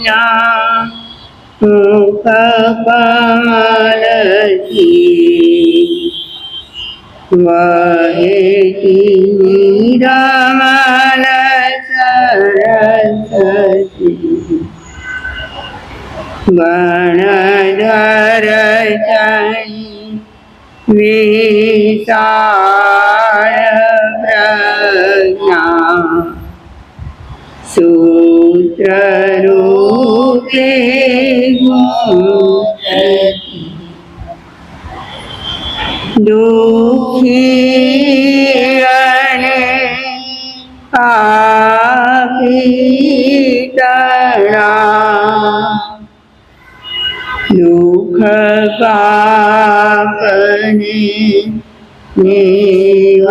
વિના મુખ કમલથી વહેતી નિરમલ સરસ્વતી ગણધર વિશાળ પ્રજ્ઞા સૂત્રરૂપે દુઃખી અને પાપિતણા દુઃખ પાપને નિવારતી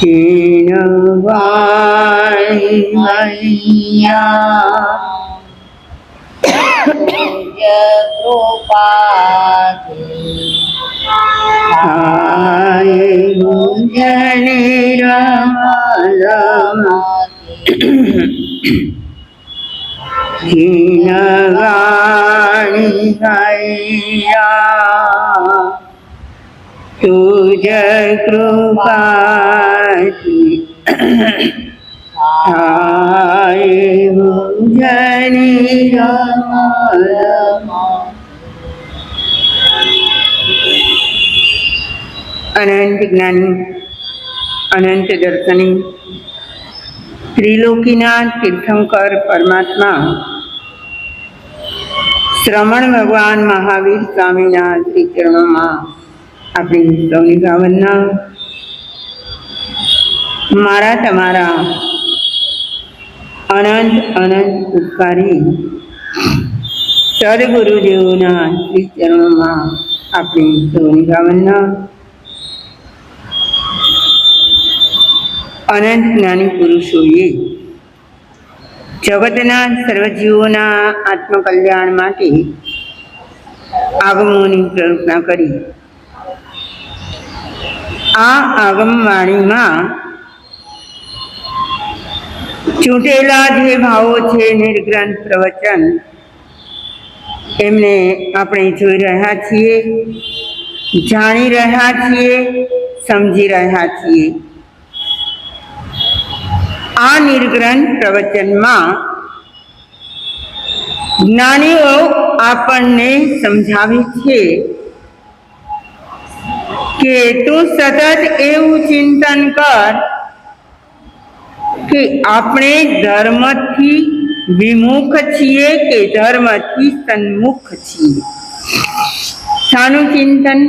ચીનવાણી મૈયા કૃપાથી થાય મુજને ચીનવાણી મૈયા તુજ કૃપાથી થાય મુજની અનંત જ્ઞાની અનંત દર્શની ત્રિલોકીના તીર્થંકર પરમાત્મા શ્રમણ ભગવાન મહાવીર સ્વામીના શ્રી ચરણોમાં આપણી સૌની ભાવના. મારા તમારા અનંત અનંત ઉપકારી સદગુરુદેવોના શ્રી ચરણોમાં આપણી સૌની ભાવના. અનંત જ્ઞાની પુરુષોએ જગતના સર્વજીવોના આત્મકલ્યાણ માટે આગમોની પ્રાર્થના કરી. આ આગમવાણીમાં ચૂંટેલા જે ભાવો છે નિર્ગ્રંથ પ્રવચન એમને આપણે જોઈ રહ્યા છીએ, જાણી રહ્યા છીએ, સમજી રહ્યા છીએ. આ નિર્ગ્રંથ પ્રવચનમાં જ્ઞાનીઓ આપણને સમજાવે છે કે તું સતત એવું ચિંતન કર કે આપણે ધર્મથી વિમુખ છીએ કે ધર્મથી સન્મુખ છીએ. શાનું ચિંતન?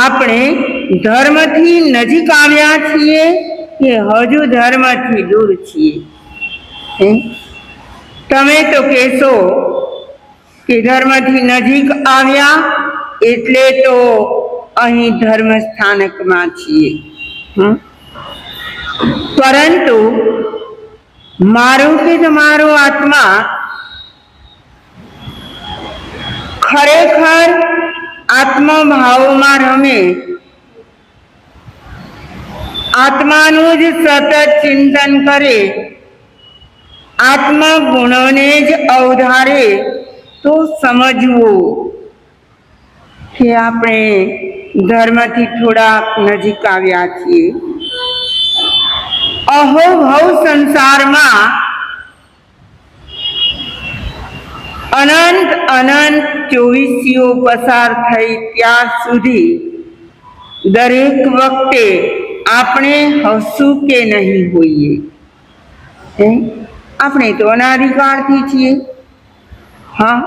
આપણે ધર્મથી નજીક આવ્યા છીએ કે હજુ ધર્મથી દૂર છીએ? તમે તો કહેશો કે ધર્મથી નજીક આવ્યા એટલે તો અહીં ધર્મ સ્થાનકમાં છીએ. પરંતુ મારો કે તમારો આત્મા ખરેખર આત્મભાવમાં રમે, આત્માનું જ સતત ચિંતન કરે, આત્મગુણોને જ અવધારે તો સમજવું કે આપણે ધર્મથી થોડા નજીક આવ્યા છીએ. અહોભવ સંસારમાં અનંત અનંત ચોવીસીઓ પસાર થઈ ત્યાં સુધી દરેક વખતે આપણે હસવું કે નહીં હોઈએ? આપણે તો અનાદિકાળથી છીએ. હા,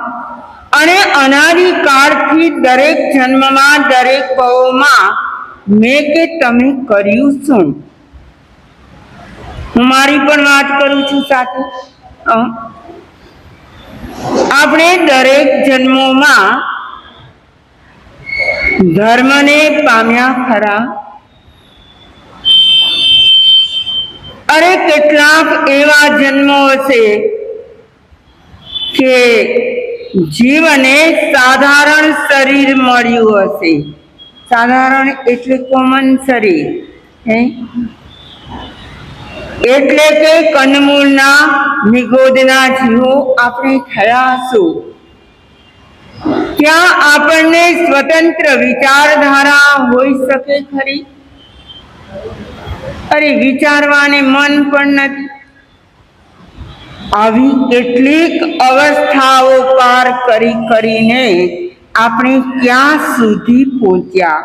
અને અનાદિકાળથી દરેક જન્મમાં દરેક ભાવમાં મેં કે તમે કર્યું શું? હું મારી પણ વાત કરું છું સાથે. આપણે દરેક જન્મોમાં ધર્મને પામ્યા ખરા? અરે કેટલાક એવા જન્મો હશે કે જીવને સાધારણ શરીર મળ્યું હશે. સાધારણ એટલે કોમન શરીર, હે એટલે કે કંદમૂળના નિગોદના જીવો આપણે થયા છું. ત્યાં આપણને સ્વતંત્ર વિચારધારા હોઈ શકે ખરી? અરે વિચારવાને મન પણ નથી. આવી કેટલીક અવસ્થાઓ પાર કરીને આપણે ક્યાં સુધી પહોંચ્યા?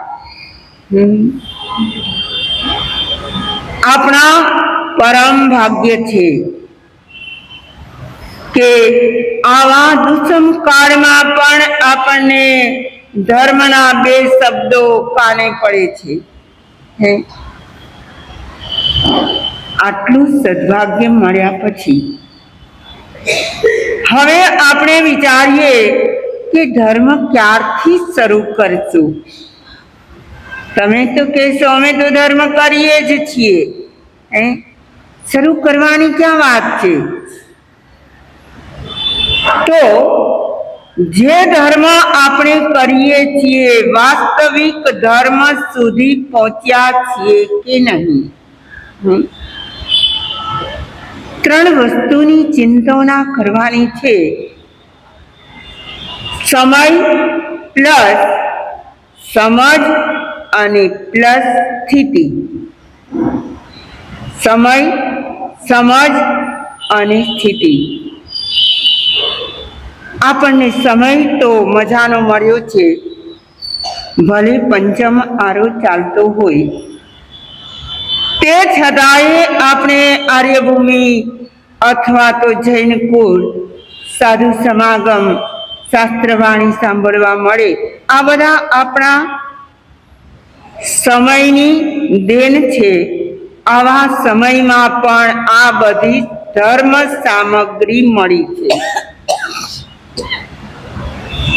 આપણા પરમ ભાગ્ય છે કે આવા દુષ્મ કાળમાં પણ આપણને ધર્મના બે શબ્દો કાને પડે છે. આટલું સદભાગ્ય મળ્યા પછી હવે આપણે વિચારીએ કે ધર્મ ક્યારથી શરૂ કરશું? તમે તો કહેશો અમે તો ધર્મ કરીએ જ છીએ. શરૂ કરવાની ક્યાં વાત છે? તો જે ધર્મ આપણે કરીએ છીએ વાસ્તવિક ધર્મ સુધી પહોંચ્યા છીએ કે નહીં? ત્રણ વસ્તુની ચિંતના કરવાની છે. સમય પ્લસ સમજ અને પ્લસ સ્થિતિ. સમય, સમજ અને સ્થિતિ. આપણને સમય તો મજાનો મળ્યો છે, ભલે પંચમ આરો ચાલતો હોય. તે છતાંય આપણે આર્યભૂમિ અથવા તો જૈન કુળ, સાધુ સમાગમ, શાસ્ત્રવાણી સાંભળવા મળે. આ બધા આપણા સમયની દેન છે. આવા સમયમાં પણ આ બધી ધર્મ સામગ્રી મળી છે.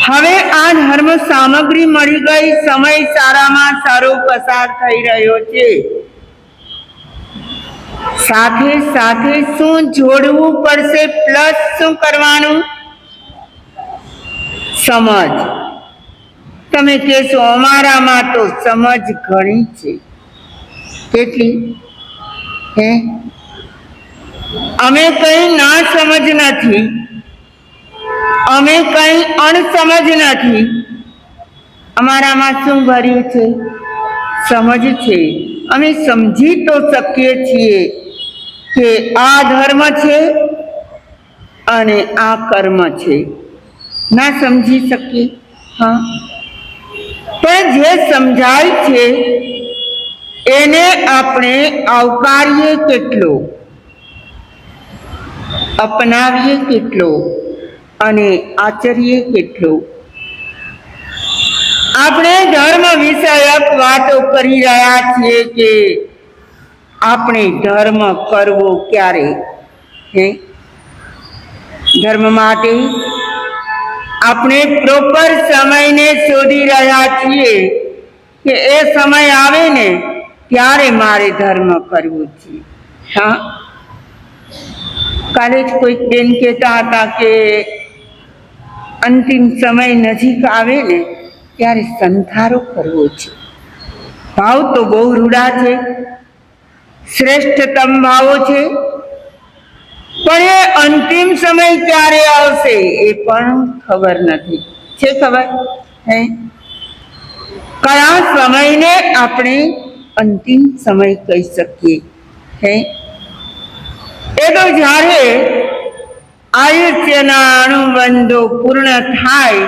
હવે આ ધર્મ સામગ્રી મળી ગઈ, સમય સારામાં સારો પસાર થઈ રહ્યો છે. સાથે સાથે શું જોડવું પડશે? પ્લસ શું કરવાનું? સમજ. તમે કહેશો અમારામાં તો સમજ ઘણી છે. કેટલી? અમે કઈ ના સમજ નથી, અમે કઈ અણસમજ નથી. અમારામાં શું ભર્યું છે? સમજ છે. અમે સમજી તો શકીએ છીએ કે આ ધર્મ છે અને આ કર્મ છે. ના સમજી શકીએ? હા, પણ જે સમજાય છે એને આપણે આવકારીએ કેટલો, અપનાવીએ કેટલો અને આચરીએ કેટલો? આપણે ધર્મ વિષયક વાતો કરી રહ્યા છીએ કે આપણે ધર્મ કરવો ક્યારે? ધર્મ માટે આપણે પ્રોપર સમયને શોધી રહ્યા છીએ કે એ સમય આવે ને ત્યારે મારે ધર્મ કરવો છે. હા, કાલે જ કોઈક બેન કહેતા હતા કે અંતિમ સમય નજીક આવે ને ત્યારે સંધારો કરવો છે. ભાવ તો બહુ રૂડા છે, શ્રેષ્ઠતમ ભાવો છે, પણ એ અંતિમ સમય ક્યારે આવશે એ પણ ખબર નથી. છે ખબર? કયા સમયને આપણે અંતિમ સમય કહી શકીએ? એ તો જ્યારે આયુષ્યના અનુબંધો પૂર્ણ થાય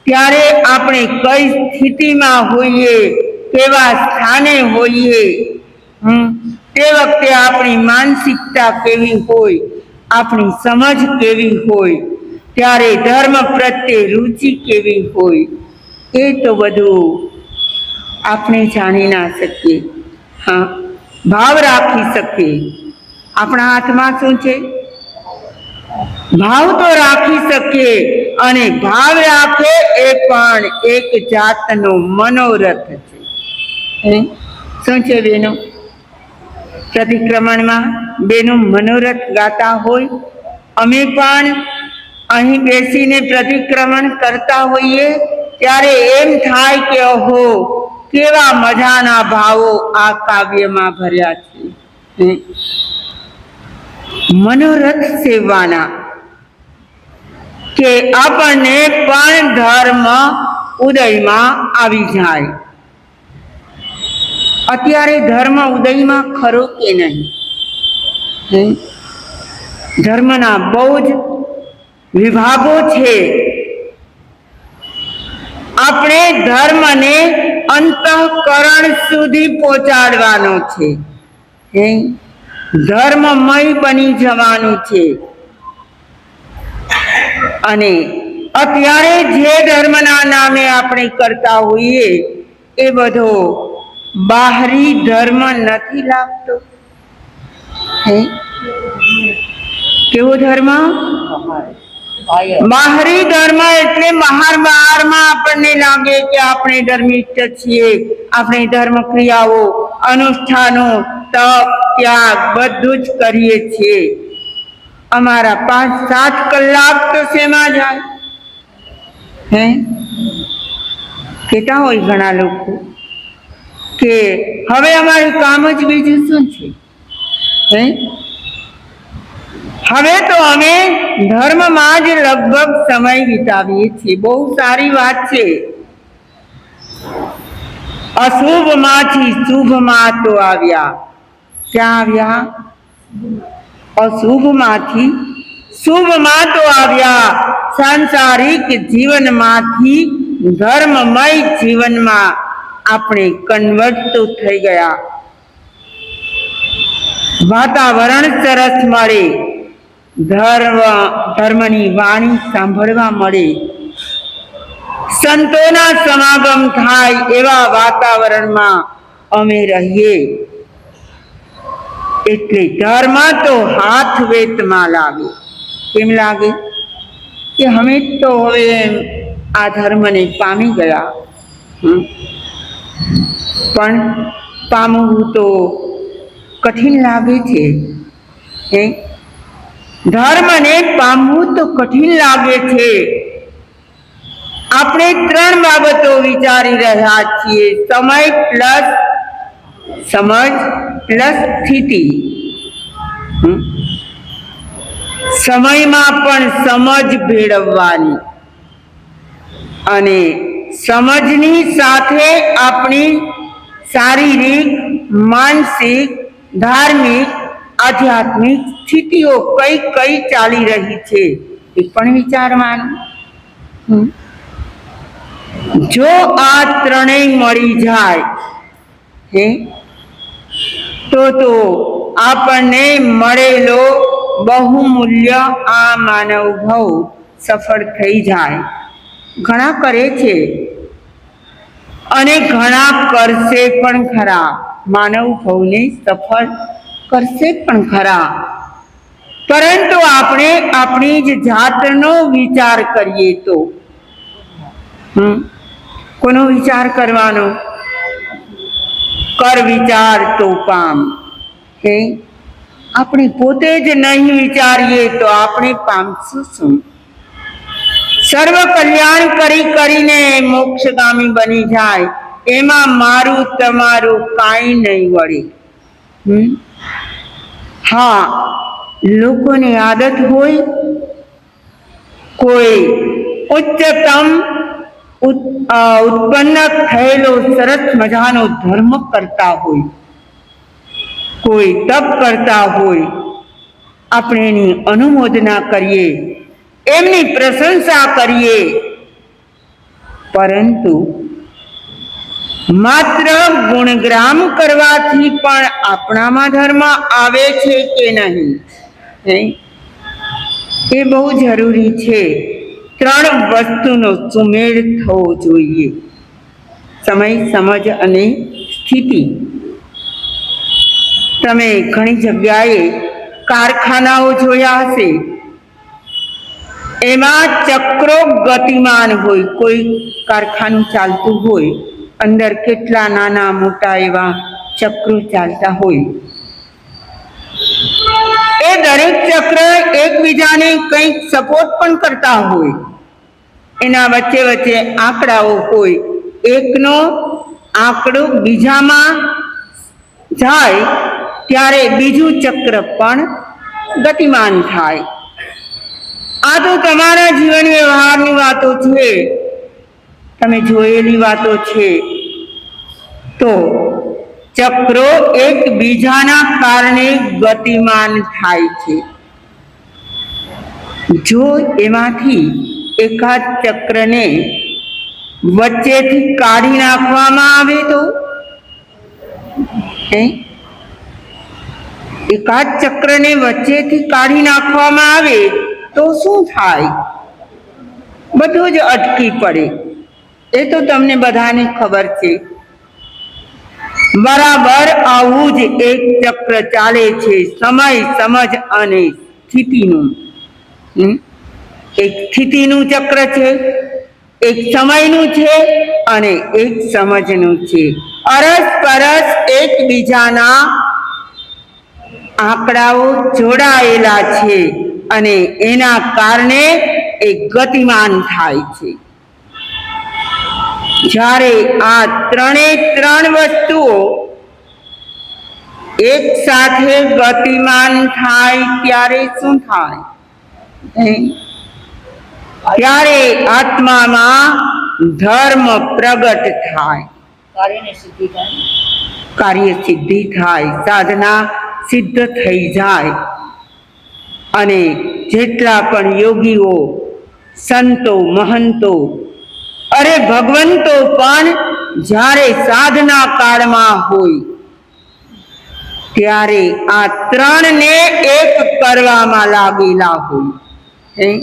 ત્યારે આપણે કઈ સ્થિતિમાં હોઈએ, કેવા સ્થાને હોઈએ, તે વખતે આપણી માનસિકતા કેવી હોય, આપણી સમજ કેવી હોય, ત્યારે ધર્મ પ્રત્યે રુચિ કેવી હોય, એ તો બધું આપણે જાણી ના શકીએ. હા, ભાવ રાખી શકીએ. આપણા હાથમાં શું છે? ભાવ તો રાખી શકીએ, અને ભાવ રાખે એ પણ એક જાતનો મનોરથ છે. શું છે બેનો? પ્રતિક્રમણમાં બેનો મનોરથ ગાતા હોય. અમે પણ અહીં બેસીને પ્રતિક્રમણ કરતા હોઈએ ત્યારે એમ થાય કે ઓહો, કેવા મજાના ભાવો આ કાવ્યમાં ભર્યા છે. મનોરથ સેવવાના કે આપણને પણ ધર્મ ઉદયમાં આવી જાય. અત્યારે ધર્મ ઉદયમાં ખરો કે નહીં? ધર્મના બહુ જ વિભાગો છે. આપણે ધર્મને અંતઃકરણ સુધી પહોંચાડવાનો છે. ધર્મમય બની જવાનું છે. અને અત્યારે જે ધર્મના નામે આપણે કરતા હોઈએ એ બધો બાહરી ધર્મ નથી લાગતો. કેવો ધર્મ? બાહરી ધર્મ એટલે બહારમાં આપણને લાગે કે આપણે ધર્મિષ્ઠ છીએ, આપણે ધર્મ ક્રિયાઓ, અનુષ્ઠાનો, તપ, ત્યાગ બધું જ કરીએ છીએ. અમારા 5-7 કલાક તો શેમાં જાય? કહેતા હોય ઘણા લોકો કે હવે અમારું કામ જ બીજું શું છે? હવે તો અમે ધર્મમાં જ લગભગ સમય વિતાવીએ છીએ. બહુ સારી વાત છે. અશુભમાંથી શુભમાં તો આવ્યા. ક્યાં આવ્યા? અશુભમાંથી શુભમાં તો આવ્યા. સાંસારિક જીવનમાંથી ધર્મમય જીવનમાં આપણે કન્વર્ટ તો થઈ ગયા. વાતાવરણ સરસ મળે, ધર્મની વાણી સાંભળવા મળે, સંતોના સમાગમ થાય એવા વાતાવરણમાં અમે રહીએ એટલે ધર્મ તો હાથ વેતમાં લાગે. કેમ લાગે? કે અમે તો હવે આ ધર્મને પામી ગયા. પણ પામવું તો કઠિન લાગે છે. ધર્મને પામવું તો કઠિન લાગે છે. આપણે 3 બાબતો વિચારી રહ્યા છીએ: સમય પ્લસ સમજ પ્લસ સ્થિતિ. સમયમાં પણ સમજ ભેળવવાની અને સમજની સાથે આપણી શારીરિક, માનસિક, ધાર્મિક, આધ્યાત્મિક સ્થિતિઓ કઈ કઈ ચાલી રહી છે એ પણ વિચારવાનું. જો આ ત્રણેય મળી જાય તો આપણને મળેલો બહુમૂલ્ય આ માનવ ભવ સફળ થઈ જાય. ઘણા કરે છે અને ઘણા કરશે પણ ખરા. માનવ ભવને સફળ કરશે પણ ખરા. પરંતુ આપણે આપણી જ જાતનો વિચાર કરીએ તો કોનો વિચાર કરવાનો? કર વિચાર તો પામ. આપણે પોતે જ નહીં વિચારીએ તો આપણે પામશું શું? સર્વ કલ્યાણ કરીને મોક્ષગામી બની જાય એમાં મારું તમારું કાંઈ નહીં વળે. હા, લોકોને આદત હોય કોઈ ઉચ્ચતમ ઉત્પન્ન થયેલો સરસ મજાનો ધર્મ કરતા હોય, કોઈ તપ કરતા હોય, આપણે એની અનુમોદના કરીએ, એમની પ્રશંસા કરીએ. પરંતુ માત્ર ગુણગ્રામ કરવાથી પણ આપણામાં ધર્મ આવે છે કે નહીં એ બહુ જરૂરી છે. 3 વસ્તુનો સુમેળ થવો જોઈએ: સમય, સમજ અને સ્થિતિ. તમે ઘણી જગ્યાએ કારખાનાઓ જોયા હશે. એમાં ચક્રો ગતિમાન હોય. કોઈ કારખાનું ચાલતું હોય, અંદર કેટલા નાના મોટા એવા ચક્રો ચાલતા હોય. એ દરેક ચક્ર એકબીજાને કંઈક સપોર્ટ પણ કરતા હોય. એના વચ્ચે વચ્ચે આંકડાઓ હોય. 1નો આંકડો બીજામાં જાય ત્યારે બીજું ચક્ર પણ ગતિમાન થાય. આ તો તમારા જીવન વ્યવહારની વાતો છે, તમે જોયેલી વાતો છે. તો ચક્રો એકબીજાના કારણે ગતિમાન થાય છે. જો એમાંથી એકાદ ચક્રને વચ્ચેથી કાઢી નાખવામાં આવે તો એકાદ ચક્રને વચ્ચેથી કાઢી નાખવામાં આવે તો શું થાય? બધું જ અટકી પડે. એ તો તમને બધાને ખબર છે. બરાબર આવું જ એક ચક્ર ચાલે છે, સમય, સમજ અને સ્થિતિનું. એક સ્થિતિનું ચક્ર છે, એક સમયનું છે અને એક સમજનું છે. અરસપરસ એકબીજાના આંકડાઓ જોડાયેલા છે અને એના કારણે એ ગતિમાન થાય છે. જ્યારે આ ત્રણ વસ્તુઓ એક સાથે ગતિમાન થાય ત્યારે શું થાય? ત્યારે આત્મામાં ધર્મ પ્રગટ થાય, કાર્ય સિદ્ધિ થાય, સાધના સિદ્ધ થઈ જાય. અને જેટલા પણ યોગીઓ, સંતો, મહંતો, અરે ભગવંતો પણ જ્યારે સાધના કાળમાં હોય ત્યારે આ ત્રણને એક કરવામાં લાગેલા હોય.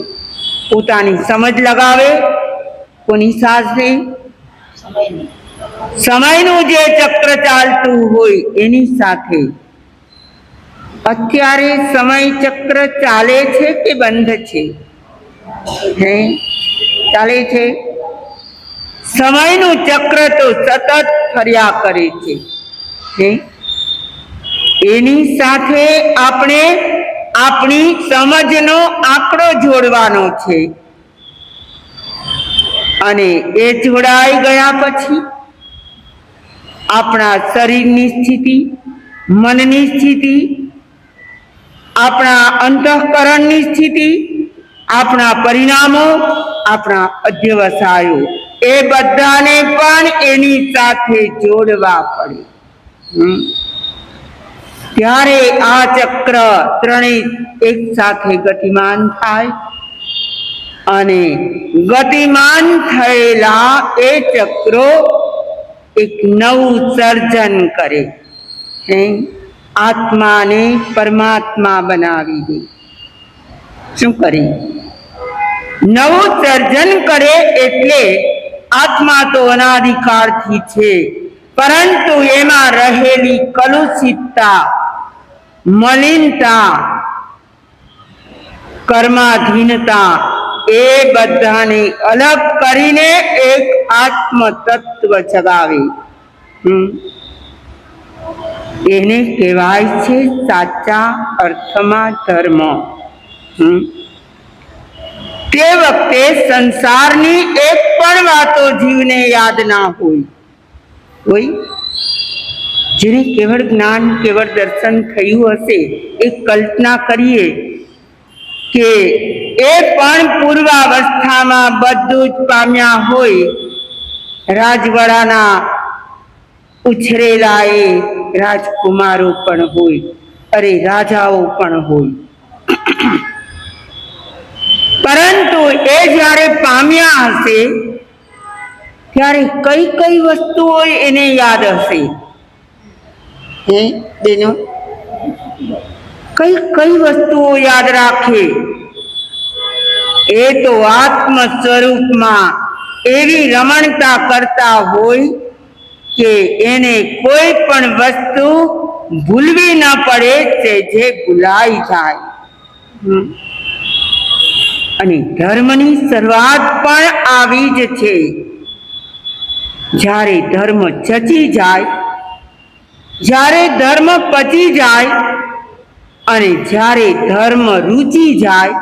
પોતાની સમજ લગાવે, કોની સાથે? સમયનું જે ચક્ર ચાલતું હોય એની સાથે. અત્યારે સમય ચક્ર ચાલે છે કે બંધ છે? ચાલે છે. સમયનું ચક્ર તો સતત ફર્યા કરે છે. એની સાથે આપણે આપણી સમજનો આંકડો જોડવાનો છે. અને એ જોડાઈ ગયા પછી આપણા શરીરની સ્થિતિ, મનની સ્થિતિ, આપણા અંતઃકરણની સ્થિતિ, આપણા પરિણામો, આપણા અધ્યવસાયો, એ બધાને પણ એની સાથે જોડવા પડે. ત્યારે આ ચક્ર ત્રણેય એક સાથે ગતિમાન થાય અને ગતિમાન થયેલા એ ચક્રો એક નવું સર્જન કરે. આત્માને પરમાત્મા બનાવી દે. શું કરે? નવું સર્જન કરે. એટલે આત્મા તો અનાદિકાળથી છે, પરંતુ એમાં રહેલી કલુષિતતા, મલિનતા, કર્માધીનતા, એ બધાને અલગ કરીને એક આત્મ તત્વ જગાવે. એને કહેવાય છે સાચા અર્થમાં ધર્મ. તે વખતે સંસારની એક પણ વાતો જીવને યાદ ના હોય. જેને કેવળ જ્ઞાન, કેવળ દર્શન થયું હશે, એ કલ્પના કરીએ કે એ પણ પૂર્વાવસ્થામાં બધું જ પામ્યા હોય. રાજવાડાના ઉછરેલા એ રાજકુમારો પણ હોય, અરે રાજાઓ પણ હોય. પરંતુ એ જ્યારે પામ્યા હશે ત્યારે કઈ કઈ વસ્તુઓ એને યાદ હશે? બેનો, કઈ કઈ વસ્તુઓ યાદ રાખે? એ તો આત્મ સ્વરૂપમાં એવી રમણતા કરતા હોય કે એને કોઈ પણ વસ્તુ ભૂલવી ન પડે, તે જે ભૂલાઈ જાય. અને ધર્મની શરૂઆત પણ આવી જ છે. જ્યારે ધર્મ ચચી જાય, જ્યારે ધર્મ પચી જાય અને જ્યારે ધર્મ રૂચી જાય,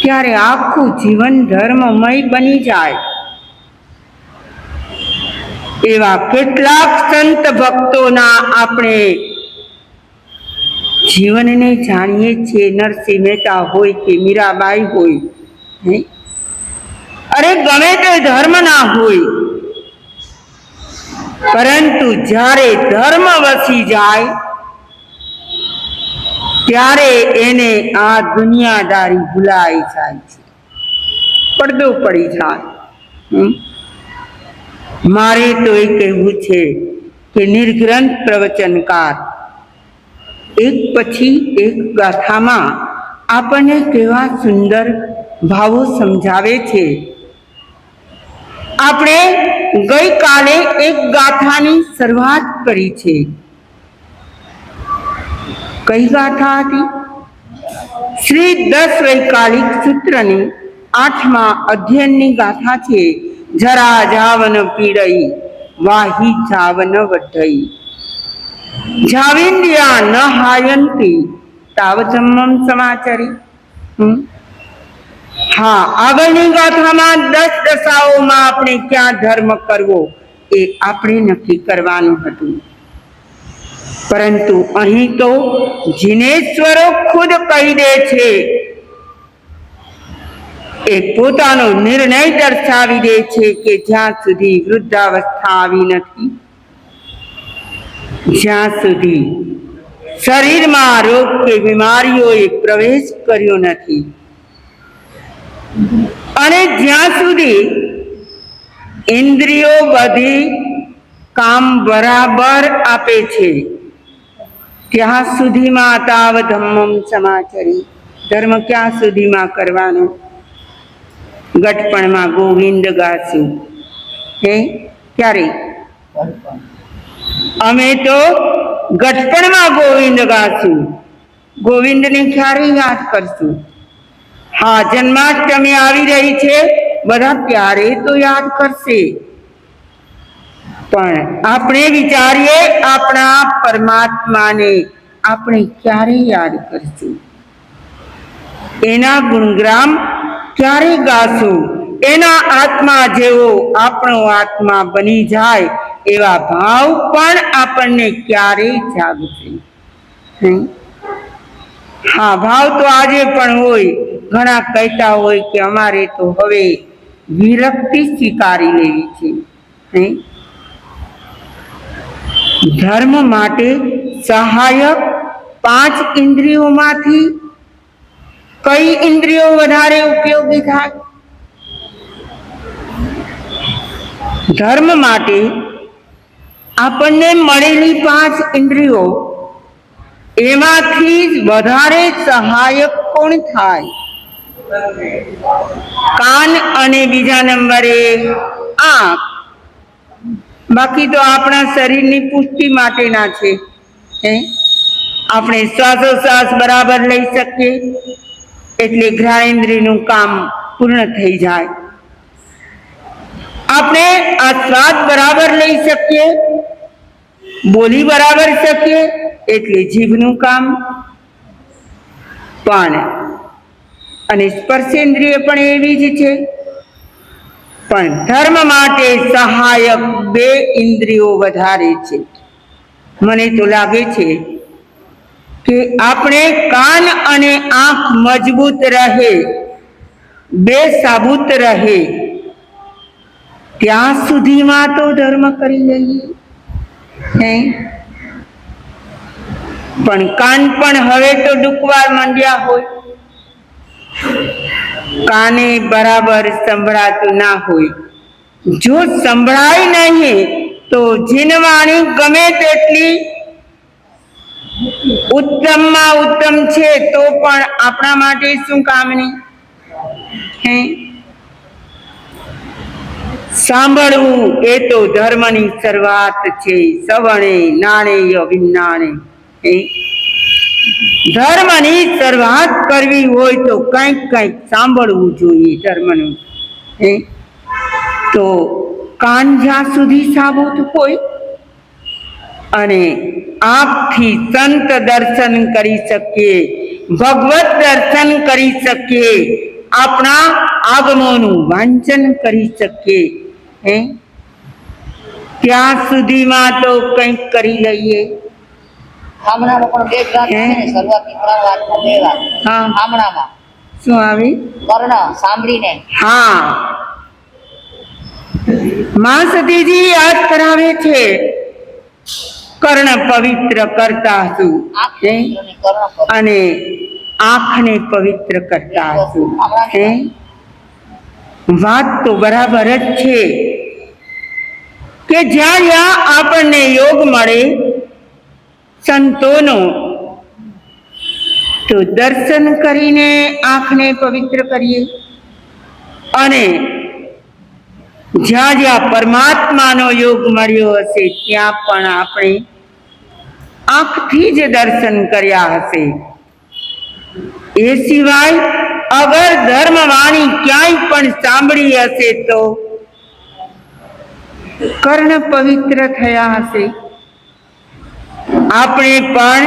ત્યારે આખું જીવન ધર્મમય બની જાય. એવા કેટલાક સંત ભક્તોના આપણે જીવનને જાણીએ છીએ. નરસિંહ મહેતા હોય કે મીરાબાઈ હોય, અરે ગમે તે ધર્મના હોય, પરંતુ જ્યારે ધર્મ વસી જાય ત્યારે એને આ દુનિયાદારી ભૂલાઈ જાય છે, પડદો પડી જાય. મારે તો એ કહેવું છે કે નિર્ગ્રંથ પ્રવચનકાર એક પછી એક ગાથામાં આપણને કેવા સુંદર ભાવો સમજાવે છે. આપણે ગઈકાલે એક ગાથાની શરૂઆત કરી છે. કઈ ગાથા હતી? શ્રી 10 વૈકાલિક સૂત્રની 8મા અધ્યયનની ગાથા છે. જરા જાવન પીડઈ વાહી જાવન વઢઈ જાવિંદ્રિયા ન હાયંતી તાવધમ્મમ સમાચરી. હા, આગળની ગાથામાં 10 દશાઓમાં આપણે ક્યાં ધર્મ કરવો એ આપણે નક્કી કરવાનું હતું, પરંતુ અહીં તો જીનેશ્વરો ખુદ કહી દે છે, એ પોતાનો નિર્ણય દર્શાવી દે છે કે જ્યાં સુધી વૃદ્ધાવસ્થા આવી નથી, જ્યાં સુધી શરીરમાં રોગ કે બીમારીઓએ પ્રવેશ કર્યો નથી, અને જ્યાં સુધી ઇન્દ્રિયો બધી કામ બરાબર આપે છે, ત્યાં સુધીમાં તાવ ધમ્મમ સમાચરી. ધર્મ ક્યાં સુધીમાં કરવાનો? ગટપણમાં ગોવિંદ ગાશું. ક્યારે? અમે તો ગટપણમાં ગોવિંદ ગાશું. ગોવિંદને ક્યારે યાદ કરશું? હા, જન્માષ્ટમી આવી રહી છે, બધા ત્યારે તો યાદ કરશે, પણ આપણે વિચારીએ આપણા પરમાત્માને આપણે ક્યારે યાદ કરશું? એના ગુણગાન ક્યારે ગાશું? એના આત્મા જેવો આપણો આત્મા બની જાય એવા ભાવ પણ આપણને ક્યારે જાગશે? હા, ભાવ તો આજે પણ હોય. ઘણા કહેતા હોય કે અમારે તો હવે વિરક્તિ સ્વીકારી લેવી છે. ધર્મ માટે સહાયક 5 ઇન્દ્રિયોમાંથી કઈ ઇન્દ્રિયો વધારે ઉપયોગી થાય? ધર્મ માટે આપણને મળેલી 5 ઇન્દ્રિયો, એમાંથી વધારે સહાયક કોણ થાય? કાન અને બીજા નંબરે આંખ. બાકી તો આપણા શરીરની પુષ્ટિ માટેના છે. આપણે શ્વાસોશ્વાસ બરાબર લઈ શકીએ એટલે ઘ્રાણેન્દ્રિયનું કામ પૂર્ણ થઈ જાય. આપણે આ સ્વાદ બરાબર લઈ શકીએ, બોલી બરાબર શકીએ એટલે જીભનું કામ પણ, અને સ્પર્શેન્દ્રિય પણ એવી જ છે. પણ ધર્મ માટે સહાયક 2 ઇન્દ્રિયો વધારે છે. મને તો લાગે છે કે આપણે કાન અને આંખ મજબૂત રહે, બેસાબૂત રહે, ત્યાં સુધીમાં તો ધર્મ કરી લઈએ. પણ કાન પણ હવે તો ડૂકવા માંડ્યા હોય, કાને બરાબર સંભળાતું ના હોય. જો સંભળાય નહીં તો જીનવાણી ગમે તેટલી ઉત્તમમાં ઉત્તમ છે તો પણ આપણા માટે શું કામની? સાંભળવું એ તો ધર્મની શરૂઆત છે. સવણે નાણેય વિજ્ઞાને. ધર્મની શરૂઆત કરવી હોય તો કંઈક કંઈક સાંભળવું જોઈએ ધર્મનું. તો કાન જ્યાં સુધી સાબુત હોય અને આંખથી સંત દર્શન કરી શકીએ, ભગવત દર્શન કરી શકીએ, આપણા આગમોનું વાંચન કરી શકીએ, ત્યાં સુધીમાં તો કંઈક કરી લઈએ. હામણામાં પણ બે જ વાત છે ને, શરૂઆતની 3 વાતમાં 2 વાત. હા. હામણામાં શું આવી? કર્ણ સાંભળીને હા, માં સતીજી યાદ કરાવે છે, કર્ણ પવિત્ર કરતા હતું આંખ હે? પવિત્રની કર્ણ પવિત્ર. અને આંખને પવિત્ર કરતા હતું હે? વાત તો બરાબર જ છે કે જ્યાં જ્યાં આપણને યોગ મળે સંતોનો, તો દર્શન કરીને આંખને પવિત્ર કરીએ, અને જ્યાં જ્યાં પરમાત્માનો યોગ મળ્યો હશે ત્યાં પણ આપણે આંખથી જ દર્શન કર્યા હશે. એ સિવાય અગર ધર્મવાણી ક્યાંય પણ સાંભળી હશે તો કર્ણ પવિત્ર થયા હશે. આપણે પણ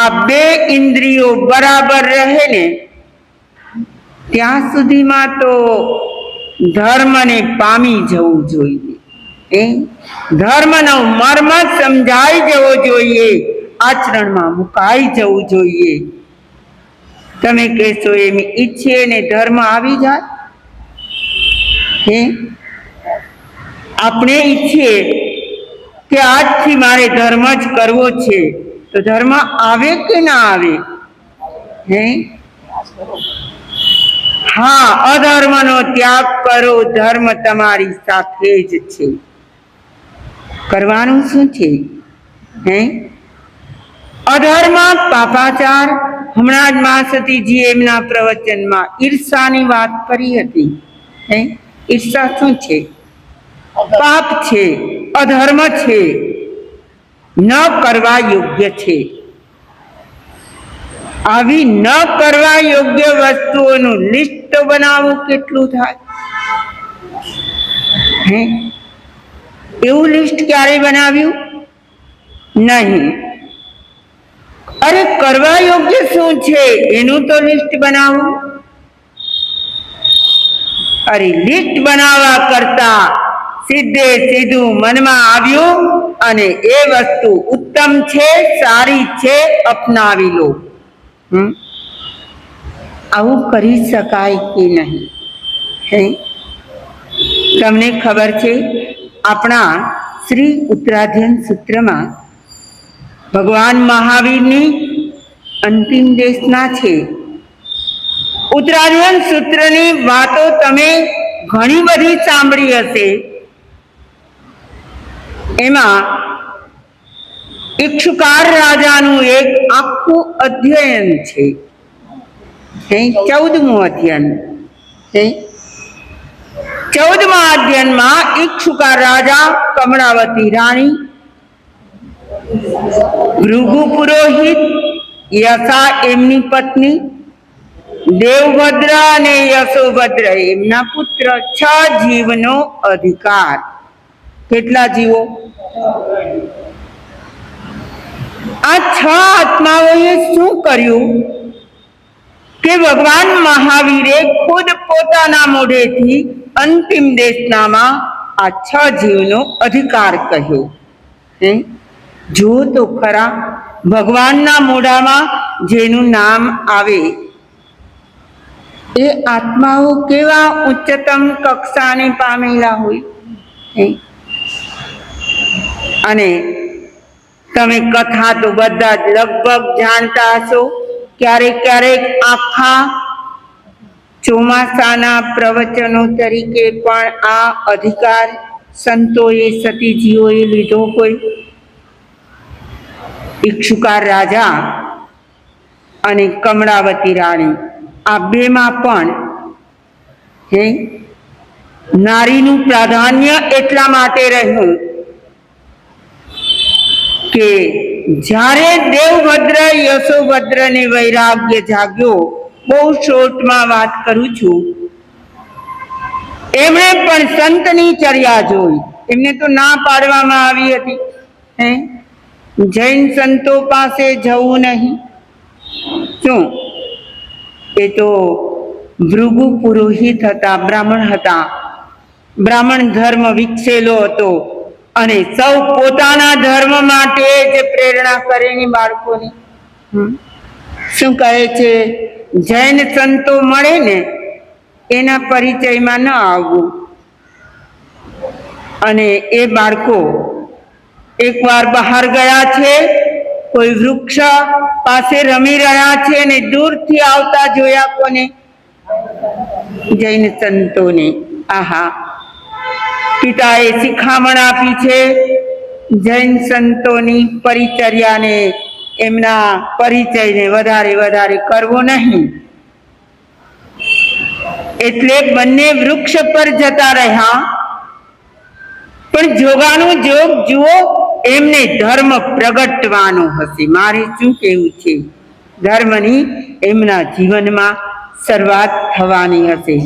આ 2 ઇન્દ્રિયો બરાબર રહે ને ત્યાં સુધીમાં તો ધર્મને પામી જવું જોઈએ. ધર્મનો મર્મ સમજાઈ જવો જોઈએ, આચરણમાં મુકાઈ જવું જોઈએ. તમે કહેશો એમ ઈચ્છીએ ને ધર્મ આવી જાય? આપણે ઈચ્છીએ કે આજથી મારે ધર્મ જ કરવો છે, તો ધર્મ આવે કે ના આવે? હા, અધર્મનો ત્યાગ કરો, ધર્મ તમારી સાથે જ છે. કરવાનું શું છે? અધર્મ, પાપાચાર. હમણાં જ માં સતીજી એમના પ્રવચનમાં ઈર્ષાની વાત કરી હતી. ઈર્ષા શું છે? પાપ છે, અધર્મ છે, ન કરવા યોગ્ય છે. આવી ન કરવા યોગ્ય વસ્તુઓનું લિસ્ટ બનાવવું કેટલું થાય? એવું લિસ્ટ ક્યારે બનાવ્યું? નહીં. અરે કરવા યોગ્ય શું છે એનું તો લિસ્ટ બનાવો. અરે લિસ્ટ બનાવવા કરતા સીધે સીધું મનમાં આવ્યું અને એ વસ્તુ ઉત્તમ છે, સારી છે, અપનાવી લો. આવું કરી શકાય કે નહીં? તમને ખબર છે, આપણા શ્રી ઉત્તરાધ્યન સૂત્રમાં ભગવાન મહાવીરની અંતિમ દેશના છે. ઉત્તરાધ્યન સૂત્રની વાતો તમે ઘણી બધી સાંભળી હશે. એમાં ઇક્ષુકાર રાજાનું એક આખું અધ્યયન છે. 14મું અધ્યયન. 14મા અધ્યયનમાં ઇક્ષુકાર રાજા, કમળાવતી રાણી, ભૃગુ પુરોહિત, યશા એમની પત્ની, દેવભદ્ર અને યશોભદ્ર એમના પુત્ર, 6 જીવનો અધિકાર. કેટલા જીવો? આ 6 આત્માઓએ શું કર્યું કે ભગવાન મહાવીરે ખુદ પોતાના મોઢેથી અંતિમ દેશનામાં આ 6 જીવનો અધિકાર કહ્યો. જો તો ખરા, ભગવાનના મોઢામાં જેનું નામ આવે એ આત્માઓ કેવા ઉચ્ચતમ કક્ષાને પામેલા હોય. અને તમે કથા તો બધા જ લગભગ જાણતા હશો. ક્યારેક ક્યારેક આખા ચોમાસાના પ્રવચનો તરીકે પણ આ અધિકાર સંતોએ, સતીજીઓએ લીધો હોય. ઇક્ષુકાર રાજા અને કમળાવતી રાણી, આ 2માં પણ નારીનું પ્રાધાન્ય એટલા માટે રહ્યું કે જ્યારે દેવભદ્ર યશોભદ્રને વૈરાગ્ય જાગ્યો, બહુ શોર્ટમાં વાત કરું છું, એમણે પણ સંતની ચર્યા જોઈ. એમને તો ના પાડવામાં આવી હતી, જૈન સંતો પાસે જવું નહીં. શું? એ તો ભૃગુ પુરોહિત હતા, બ્રાહ્મણ હતા, બ્રાહ્મણ ધર્મ વિકસેલો હતો, અને સૌ પોતાના ધર્મ માટે જ પ્રેરણા કરે ને બાળકોને. શું કહે છે? જૈન સંતો મળે ને એના પરિચયમાં ન આવવું. અને એ બાળકો એકવાર બહાર ગયા છે, કોઈ વૃક્ષ પાસે રમી રહ્યા છે અને દૂરથી આવતા જોયા કોને? જૈન સંતોને. આહા, પિતાએ શિખામણ આપી છે જૈન સંતોની પરિચર્યાને, એમના પરિચયને વધારે વધારે કરવો નહીં. એટલે બંને વૃક્ષ પર જતા રહ્યા. પણ જોગાનું જોગ જુઓ, એમને ધર્મ પ્રગટવાનો હશે. મારે શું કહેવું છે? ધર્મની એમના જીવનમાં શરૂઆત થવાની હશે.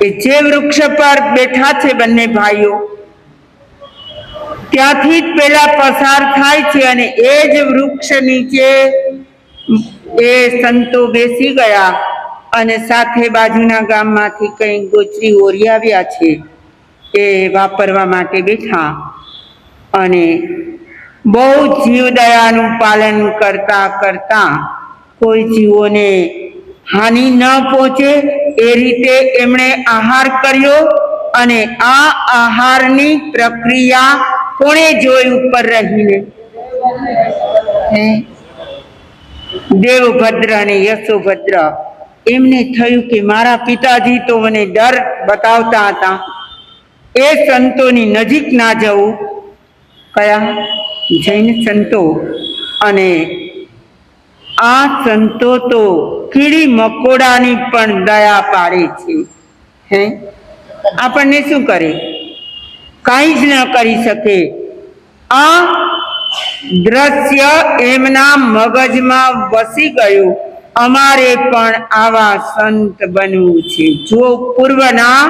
એ જે વૃક્ષ પર બેઠા છે બંને ભાઈઓ, ત્યાંથી જ પેલા પસાર થાય છે અને એ જ વૃક્ષ નીચે એ સંતો બેસી ગયા અને સાથે બાજુના ગામમાંથી કંઈ ગોચરી ઓરી આવ્યા છે એ વાપરવા માટે બેઠા. અને બહુ જીવદયાનું પાલન કરતા કરતા કોઈ જીવોને હાનિ ન પહોંચે એ રીતે એમણે આહાર કર્યો. અને આ આહારની પ્રક્રિયા કોણે જોઈ ઉપર રહીને? દેવભદ્ર અને યશોભદ્ર. એમને થયું કે મારા પિતાજી તો મને ડર બતાવતા હતા, એ સંતોની નજીક ના જવું. કયા? જૈન સંતો. અને આ સંતો તો કીડી મકોડાની પણ દયા પાડે છે. આપણને શું કરે? કાંઈ જ ન કરી શકે. આ દ્રશ્ય એમના મગજમાં વસી ગયું, અમારે પણ આવા સંત બનવું છે. જો પૂર્વના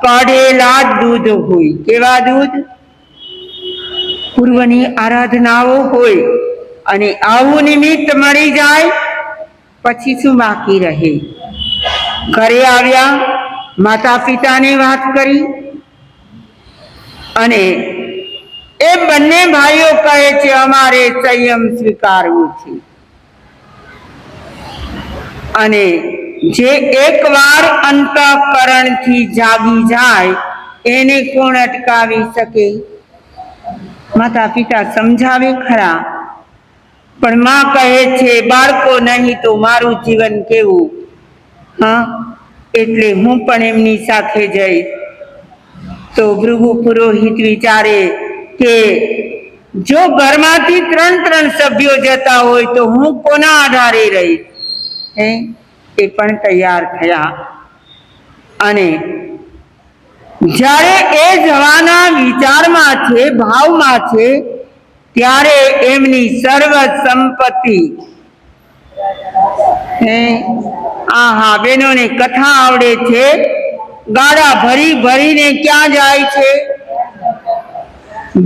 કાઢેલા દૂધ હોય. કેવા દૂધ? પૂર્વની આરાધનાઓ હોય અને આવું નિમિત્ત મળી જાય પછી શું બાકી રહે? ઘરે આવ્યા, માતા પિતાને વાત કરી અને એ બંને ભાઈઓ કહે છે અમારે સંયમ સ્વીકારવું છે. અને જે એકવાર અંતઃકરણથી જાગી જાય એને કોણ અટકાવી શકે? માતા પિતા સમજાવે ખરા, પણ માં કહે છે બાળકો નહીં તો મારું જીવન કેવું? હા, એટલે હું પણ એમની સાથે જઈશ. તો ભૃગુ પુરોહિત વિચારે કે જો ઘરમાંથી 3 સભ્યો જતા હોય તો હું કોના આધારે રહીશ? એ પણ તૈયાર થયા. અને જ્યારે એ જવાના વિચારમાં છે, ભાવમાં છે, ત્યારે એમની સર્વ સંપત્તિ, આહા બેનોને કથા આવડે છે, ગાડા ભરી ભરીને ક્યાં જાય છે?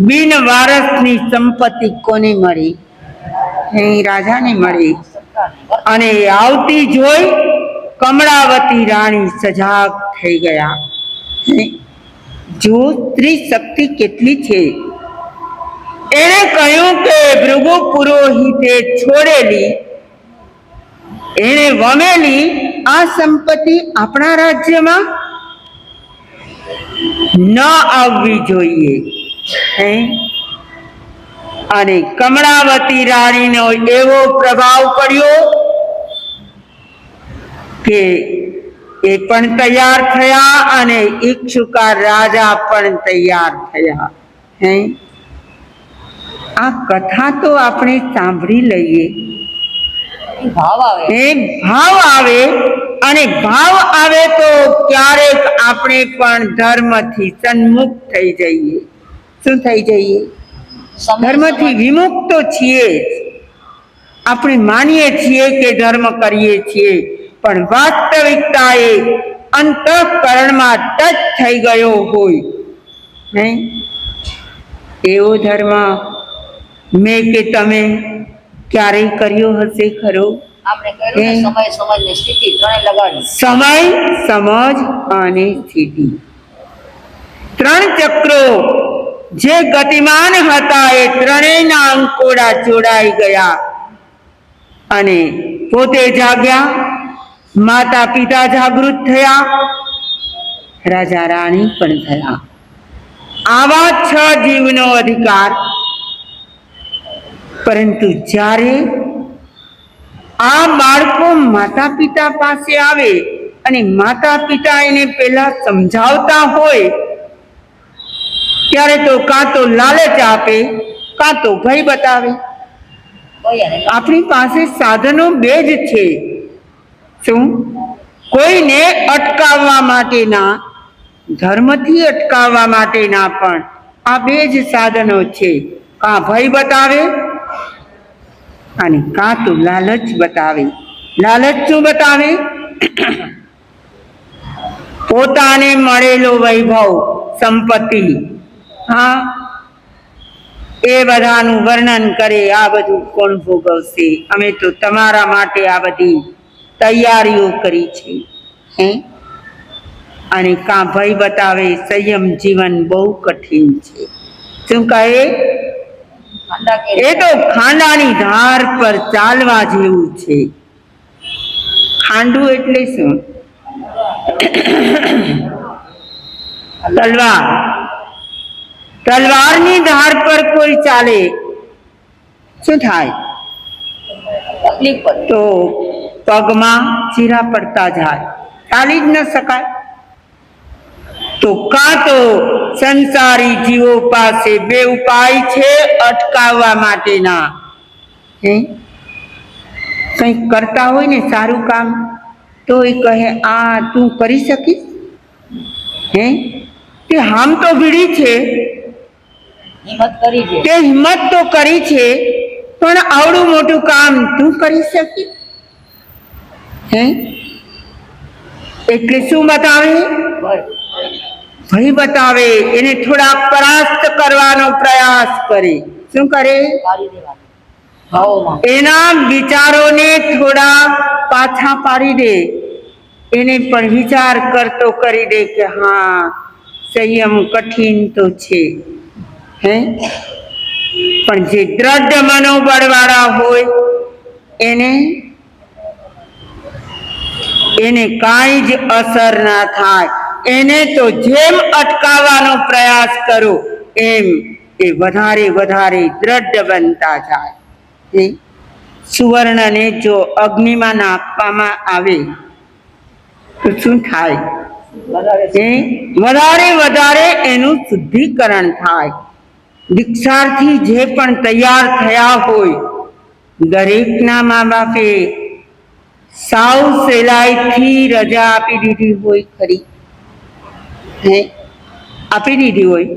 બિન વારસની સંપત્તિ કોને મળી? રાજાને મળી. અને આવતી જોઈ કમળાવતી રાણી સજાગ થઈ ગયા. જો સ્ત્રી શક્તિ કેટલી છે! એણે કહ્યું કે ભૃગુ પુરોહિતે છોડેલી, એણે વમેલી આ સંપત્તિ આપણા રાજ્યમાં ન આવવી જોઈએ. અને કમળાવતી રાણીનો એવો પ્રભાવ પડ્યો કે એ પણ તૈયાર થયા અને ઈક્ષુકા રાજા પણ તૈયાર થયા. આ કથા તો આપણે સાંભળી લઈએ. ભાવ આવે અને ભાવ આવે તો ક્યારેક આપણે પણ ધર્મથી સન્મુખ થઈ જઈએ. શું થઈ જઈએ? ધર્મથી વિમુખ તો છીએ. આપણે માનીએ છીએ કે ધર્મ કરીએ છીએ, પણ વાસ્તવિકતા એ અંતઃકરણમાં ટચ થઈ ગયો હોય એવો ધર્મ મેં કે તમે ક્યારેય કર્યો હશે ખરો? સમય, સમજ અને સ્થિતિ 3 ચક્રો જે ગતિમાન હતા એ ત્રણેયના અંકોડા જોડાઈ ગયા અને પોતે જાગ્યા, માતા પિતા જાગૃત થયા, રાજા રાણી પણ થયા. આવા 6 જીવનો અધિકાર. પરંતુ જ્યારે આ બાળકો માતા પિતા પાસે આવે અને માતા પિતા એને પેલા સમજાવતા હોય ત્યારે તો કાં તો લાલચ આપે, કાં તો ભય બતાવે. આપણી પાસે સાધનો 2 જ છે. શું? કોઈને અટકાવવા માટેના, ધર્મથી અટકાવવા માટેના પણ આ 2 જ સાધનો છે. કાં ભય બતાવે અને કાં તો લાલચ બતાવે. લાલચ શું બતાવે? પોતાને મળેલો વૈભવ, સંપત્તિ, હા, એ બધાનું વર્ણન કરે. આ બધું કોણ ભોગવશે? અમે તો તમારા માટે આ બધી તૈયારીઓ કરી છે. હે? અને કાં ભય બતાવે, સંયમ જીવન બહુ કઠિન છે. શું કહે? એ તો ખાંડાની ધાર પર ચાલવા જેવું છે. ખાંડું એટલે શું? તલવાર. તલવારની ધાર પર કોઈ ચાલે, શું થાય? તો પગમાં ચીરા પડતા જાય, ચાલી જ ન શકાય. તો કાં તો સંસારી જીવો પાસે 2 ઉપાય છે અટકાવવા માટેના. કંઈક કરતા હોય ને સારું કામ, તો એ કહે આ તું કરી શકીશ? હે? તે હામ તો ભીડી છે, તે હિંમત તો કરી છે, પણ આવડું મોટું કામ તું કરી શકીશ? હે? એટલે શું બતાવે? ભય બતાવે. એને થોડા પરાસ્ત કરવાનો પ્રયાસ કરે. શું કરે? એના વિચારોને થોડા પાછા પાડી દે. એને પણ વિચાર કરતો કરી દે કે હા, સંયમ કઠિન તો છે. હે? પણ જે દ્રઢ મનોબળ વાળા હોય એને કાંઈ જ અસર ના થાય. એને તો જેમ અટકાવવાનો પ્રયાસ કરો એમ એ વધારે વધારે દ્રઢ બનતા જાય. સુવર્ણને જો અગ્નિમાં નાખવામાં આવે તો શું થાય? વધારે વધારે એનું શુદ્ધિકરણ થાય. દીક્ષાર્થી જે પણ તૈયાર થયા હોય, દરેકના મા બાપે સાવ સહેલાઈથી રજા આપી દીધી હોય ખરી? આપી દીધી હોય.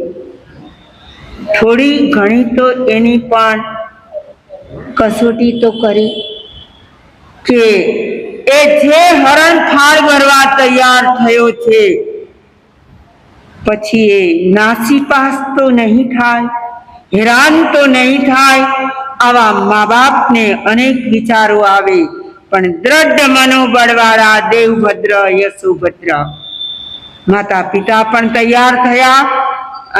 થોડી ઘણી તો એની પણ કસોટી તો કરી કે એ જે હરણફાળ ભરવા તૈયાર થયો છે, પછી એ નાસીપાસ તો નહીં થાય, હેરાન તો નહીં થાય. આવા મા બાપને અનેક વિચારો આવે. પણ દ્રઢ મનોબળવાળા દેવભદ્ર, યશોભદ્ર માતા પિતા પણ તૈયાર થયા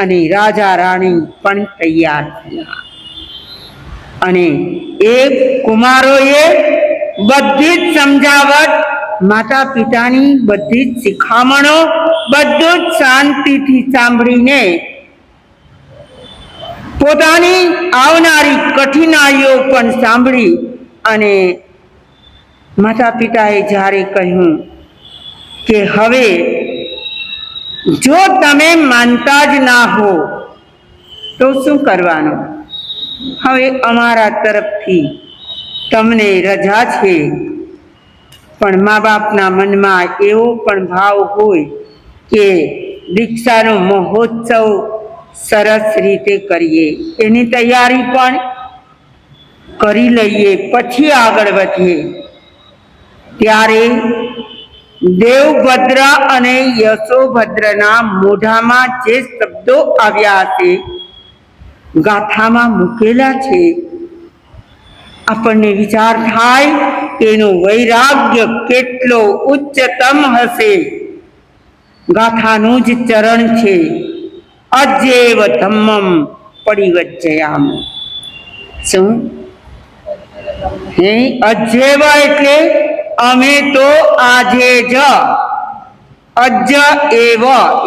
અને રાજા રાણી પણ તૈયાર થયા. અને એ કુમારોએ બધી જ સમજાવટ, માતા પિતાની બધી જ શિખામણો બધું જ શાંતિથી સાંભળીને પોતાની આવનારી કઠિનાઈઓ પણ સાંભળી અને માતા પિતાએ જ્યારે કહ્યું કે હવે જો તમે માનતા જ ના હો તો શું કરવાનું? હવે અમારા તરફથી તમને રજા છે. પણ મા બાપના મનમાં એવો પણ ભાવ હોય કે દીક્ષાનો મહોત્સવ સરસ રીતે કરીએ, એની તૈયારી પણ કરી લઈએ, પછી આગળ વધીએ. ત્યારે દેવભદ્ર અને યશોભદ્રના મોઢામાં જે શબ્દો આવ્યા છે, ગાથામાં મૂકેલા છે, આપણને વિચાર થાય કે એનો વૈરાગ્ય કેટલો ઉચ્ચતમ હશે. ગાથાનું જ ચરણ છે અજેવ ધમ્મમ પરિવર્જયામ. શું હે અજેવ એટલે અમે તો આજે જ, અજ એવ,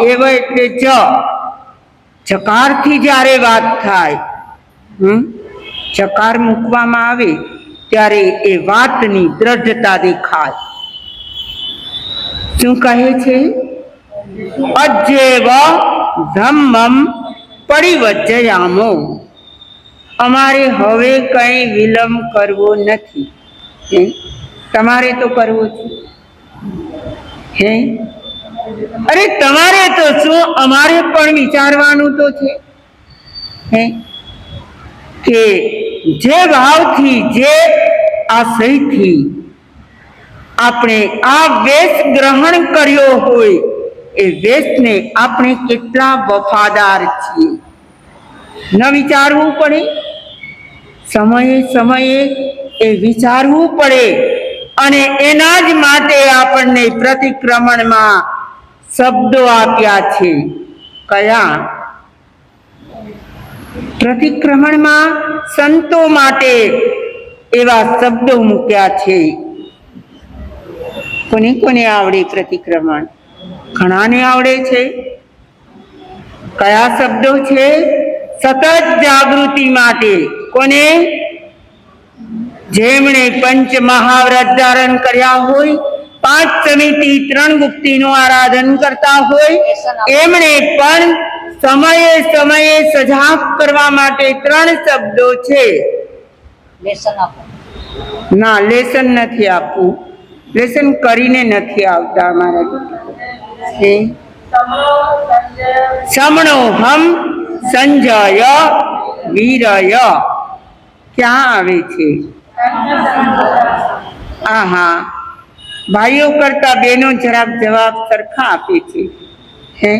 એવ એટલે જ, જકારથી જ્યારે વાત થાય, જકાર મૂકવામાં આવે ત્યારે એ વાતની દ્રઢતા દેખાય. શું કહે છે? અજેવ ધમ્મમ પરિવર્જયામો. અમારે હવે કઈ વિલંબ કરવો નથી. તમારે તો કરવો છે. હે અરે તમારે તો શું, અમારે પણ વિચારવાનું તો છે. હે કે જે ભાવથી, જે આશયથી આપણે આ વેશ ગ્રહણ કર્યો હોય એ વેશને આપણે કેટલા વફાદાર છીએ ન વિચારવું પડે? સમયે સમયે એ વિચારવું પડે. અને એના જ માટે આપણને પ્રતિક્રમણમાં શબ્દો આપ્યા છે. કયા? પ્રતિક્રમણમાં સંતો માટે એવા શબ્દો મૂક્યા છે. કોને કોને આવડે પ્રતિક્રમણ? ઘણાને આવડે છે. કયા શબ્દો છે? સતત જાગૃતિ માટે. કોને? જેમણે પંચ મહાવ્રત ધારણ કર્યા હોય, 5 સમિતિ 3 ગુપ્તિનું આરાધન કરતા હોય, એમણે પણ સમયે સમયે સજાગ કરવા માટે 3 શબ્દો છે. લેસન આપો. ના, લેસન નથી આપવું. લેસન કરીને નથી આવતા અમારા. સમણો હમ સંજય વીરય. ક્યાં આવે છે? આહા, ભાઈઓ કરતા બહેનો જરાક જવાબ સરખા આપે છે. હે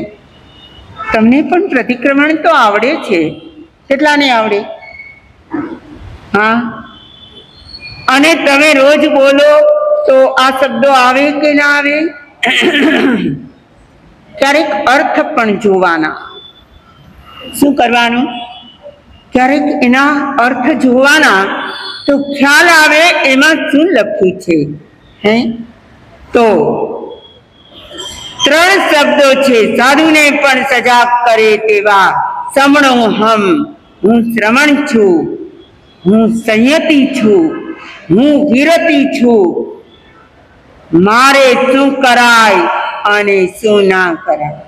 તમને પણ પ્રતિક્રમણ તો આવડે છે. કેટલાને આવડે? હા, અને તમે રોજ બોલો તો આ શબ્દો આવે કે ના આવે? ક્યારેક અર્થ પણ જોવાના. શું કરવાનું? ક્યારેક એના અર્થ જોવાના, તો ખ્યાલ આવે એમાં શું લખ્યું છે. હે તો 3 શબ્દો છે. સાધુને પણ સજાગ કરે તેવા. સમણો હમ, હું શ્રમણ છું, હું સંયતી છું, હું વિરતી છું. મારે શું કરાય અને શું ના કરાય.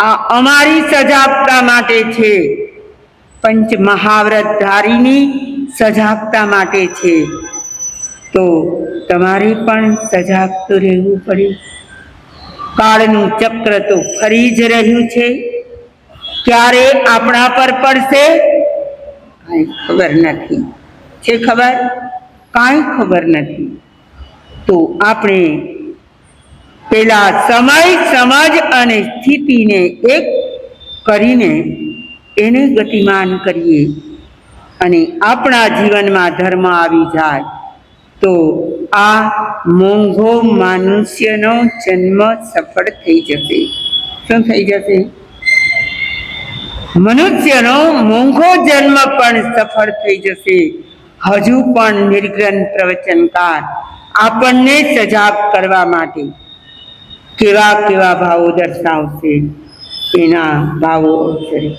આ અમારી સજાગતા માટે છે. પંચ મહાવ્રત ધારીની સજાગતા માટે છે. તો તમારે પણ સજાગ તો રહેવું પડે. કાળનું ચક્ર તો ફરી જ રહ્યું છે. ક્યારે આપણા પર પડશે કાંઈ ખબર નથી. છે ખબર? કાંઈ ખબર નથી. તો આપણે પેલા સમય, સમજ અને સ્થિતિને એક કરીને એને ગતિમાન કરીએ અને આપણા જીવનમાં ધર્મ આવી જાય તો આ મોંઘો મનુષ્યનો જન્મ સફળ થઈ જશે. શું થઈ જશે? મનુષ્યનો મોંઘો જન્મ પણ સફળ થઈ જશે. હજુ પણ નિર્ગ્રંથ પ્રવચનકાર આપણને સજાગ કરવા માટે કેવા કેવા ભાવો દર્શાવશે, એના ભાવો અવસરે